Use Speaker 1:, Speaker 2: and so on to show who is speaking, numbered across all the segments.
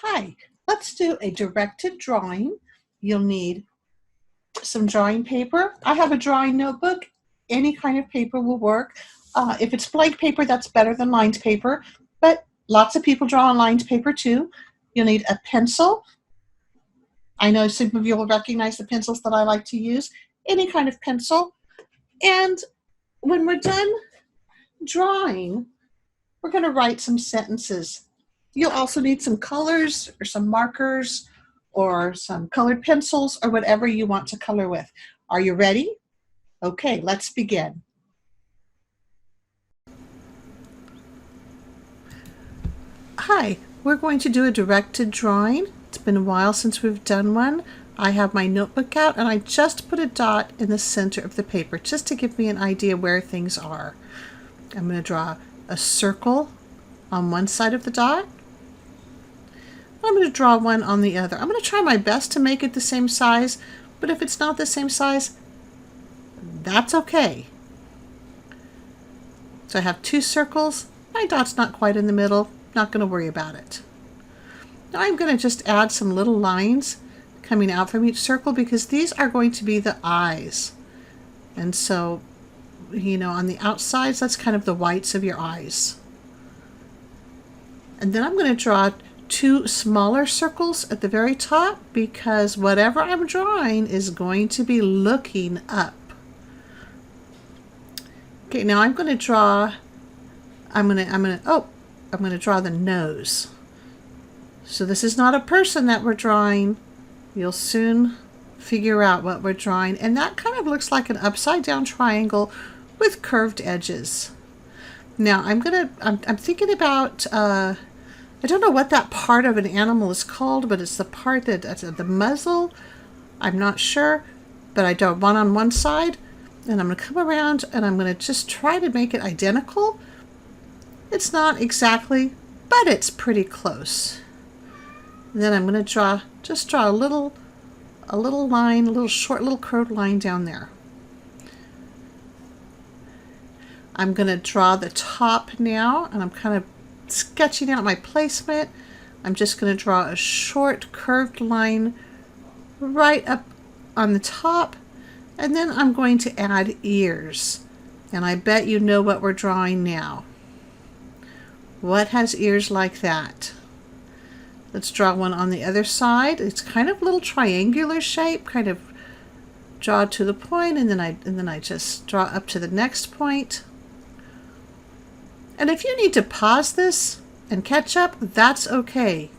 Speaker 1: Hi, let's do a directed drawing. You'll need some drawing paper. I have a drawing notebook. Any kind of paper will work. If it's blank paper, that's better than lined paper, but lots of people draw on lined paper too. You'll need a pencil. I know some of you will recognize the pencils that I like to use. Any kind of pencil. And when we're done drawing, we're going to write some sentences. You'll also need some colors or some markers or some colored pencils or whatever you want to color with. Are you ready? Okay, let's begin. Hi, we're going to do a directed drawing. It's been a while since we've done one. I have my notebook out and I just put a dot in the center of the paper just to give me an idea where things are. I'm going to draw a circle on one side of the dot. I'm going to draw one on the other. I'm going to try my best to make it the same size, but if it's not the same size, that's okay. So I have two circles. My dot's not quite in the middle. Not going to worry about it. Now I'm going to just add some little lines coming out from each circle because these are going to be the eyes. And so, on the outsides, that's kind of the whites of your eyes. And then I'm going to draw two smaller circles at the very top because whatever I'm drawing is going to be looking up. Okay, now I'm going to draw, I'm going to draw the nose. So this is not a person that we're drawing. You'll soon figure out what we're drawing. And that kind of looks like an upside down triangle with curved edges. Now I'm thinking about, I don't know what that part of an animal is called, but it's the part that's the muzzle. I'm not sure, but I draw one on one side, and I'm going to come around and I'm going to just try to make it identical. It's not exactly, but it's pretty close. And then I'm going to just draw a little line, a little short, little curved line down there. I'm going to draw the top now, and I'm kind of sketching out my placement. I'm just going to draw a short curved line right up on the top, and then I'm going to add ears. And I bet you know what we're drawing now. What has ears like that? Let's draw one on the other side. It's kind of a little triangular shape, kind of draw to the point, and then I just draw up to the next point. And if you need to pause this and catch up, that's okay.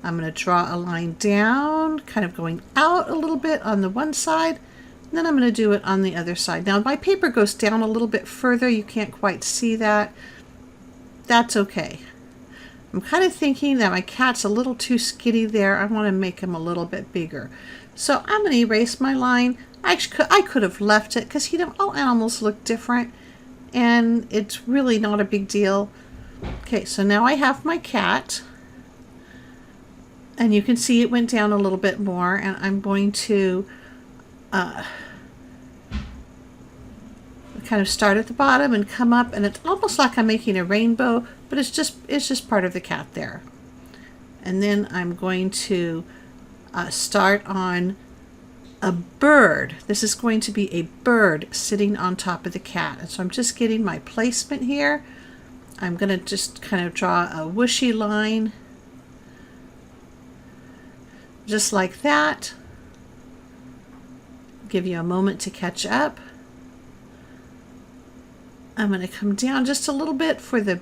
Speaker 1: I'm going to draw a line down, kind of going out a little bit on the one side, and then I'm going to do it on the other side. Now my paper goes down a little bit further. You can't quite see that. That's okay. I'm kind of thinking that my cat's a little too skinny there. I want to make him a little bit bigger. So I'm going to erase my line. I could have left it because, all animals look different and it's really not a big deal. Okay, so now I have my cat and you can see it went down a little bit more, and I'm going to kind of start at the bottom and come up, and it's almost like I'm making a rainbow, but it's just part of the cat there. And then I'm going to start on a bird. This is going to be a bird sitting on top of the cat. And so I'm just getting my placement here. I'm going to just kind of draw a whooshy line just like that. Give you a moment to catch up. I'm going to come down just a little bit for the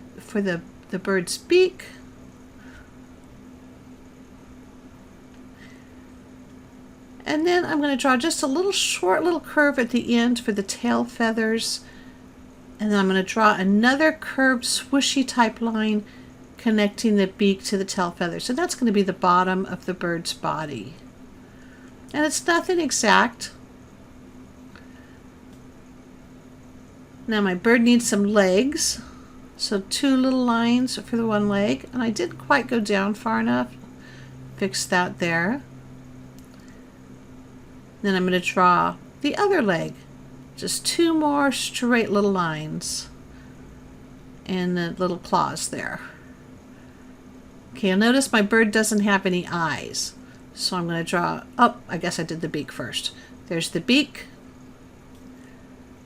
Speaker 1: bird's beak. And then I'm going to draw just a little short little curve at the end for the tail feathers. And then I'm going to draw another curved swooshy type line connecting the beak to the tail feathers. And that's going to be the bottom of the bird's body. And it's nothing exact. Now my bird needs some legs, so two little lines for the one leg, and I didn't quite go down far enough. Fix that there. Then I'm going to draw the other leg, just two more straight little lines. lines, and the little claws there. Okay, you'll notice my bird doesn't have any eyes. So I'm going to draw, oh, I guess I did the beak first. There's the beak.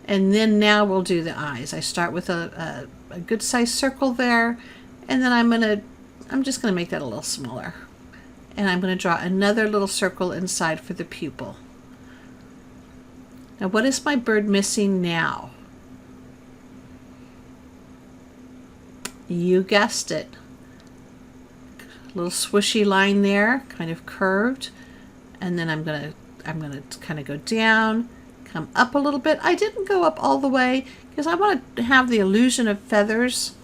Speaker 1: And then now we'll do the eyes. I start with a good sized circle there. And then I'm just going to make that a little smaller. And I'm going to draw another little circle inside for the pupil. Now what is my bird missing now? You guessed it. Little swishy line there, kind of curved, and then I'm gonna kind of go down, come up a little bit. I didn't go up all the way because I want to have the illusion of feathers.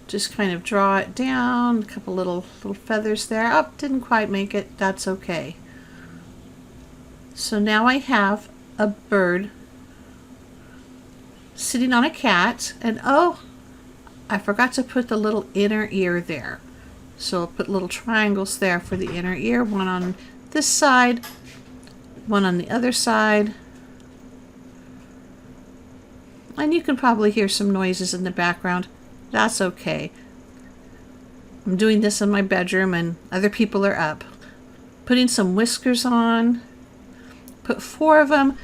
Speaker 1: Just kind of draw it down, a couple little feathers there. Oh, didn't quite make it. That's okay. So now I have a bird sitting on a cat, and oh, I forgot to put the little inner ear there. So I'll put little triangles there for the inner ear, one on this side, one on the other side. And you can probably hear some noises in the background. That's okay. I'm doing this in my bedroom and other people are up. Putting some whiskers on. Put 4 of them.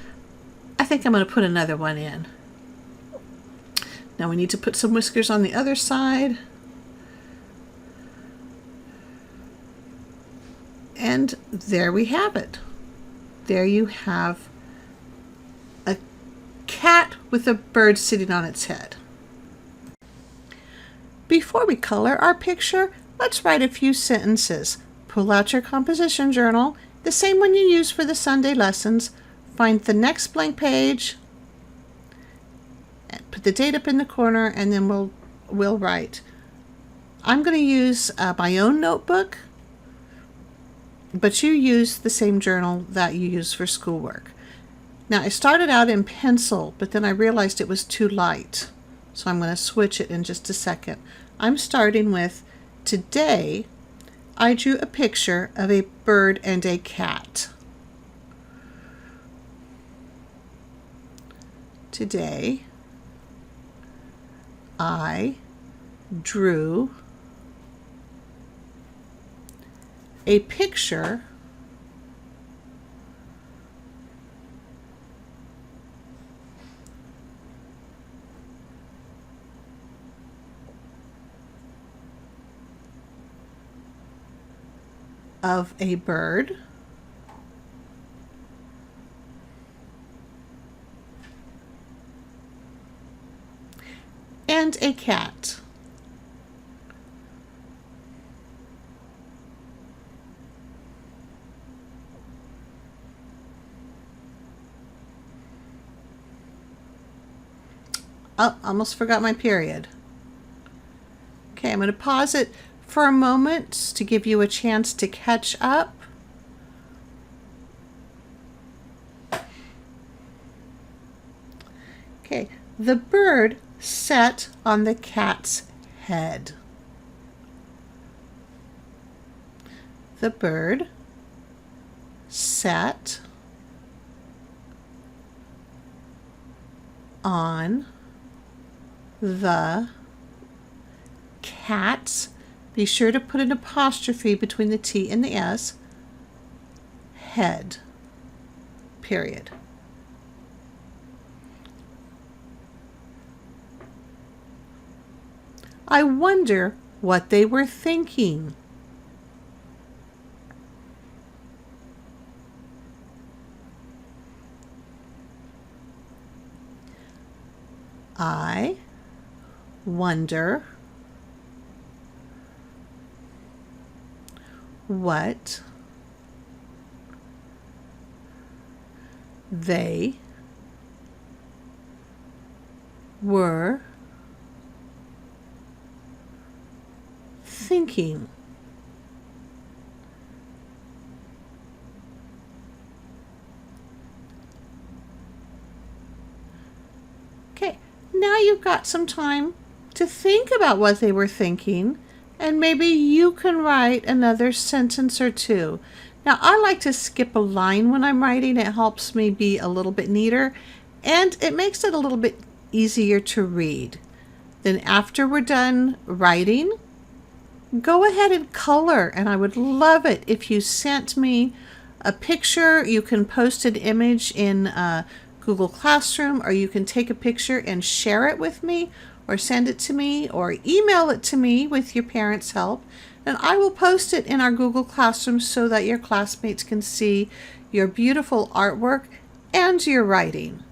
Speaker 1: I think I'm going to put another one in. Now we need to put some whiskers on the other side. And there we have it. There you have a cat with a bird sitting on its head. Before we color our picture, let's write a few sentences. Pull out your composition journal, the same one you use for the Sunday lessons. Find the next blank page, put the date up in the corner, and then we'll write. I'm going to use my own notebook, but you use the same journal that you use for schoolwork. Now I started out in pencil, but then I realized it was too light. So I'm going to switch it in just a second. I'm starting with, today I drew a picture of a bird and a cat. Today I drew a picture of a bird and a cat. Oh, almost forgot my period. Okay, I'm going to pause it for a moment to give you a chance to catch up. Okay, the bird sat on the cat's head. The bird sat on the cat's, be sure to put an apostrophe between the T and the S, head, period. I wonder what they were thinking. I wonder what they were thinking. Okay, now you've got some time to think about what they were thinking, and maybe you can write another sentence or two. Now, I like to skip a line when I'm writing. It helps me be a little bit neater, and it makes it a little bit easier to read. Then after we're done writing, go ahead and color. And I would love it if you sent me a picture. You can post an image in Google Classroom, or you can take a picture and share it with me, or send it to me, or email it to me with your parents' help. And I will post it in our Google Classroom so that your classmates can see your beautiful artwork and your writing.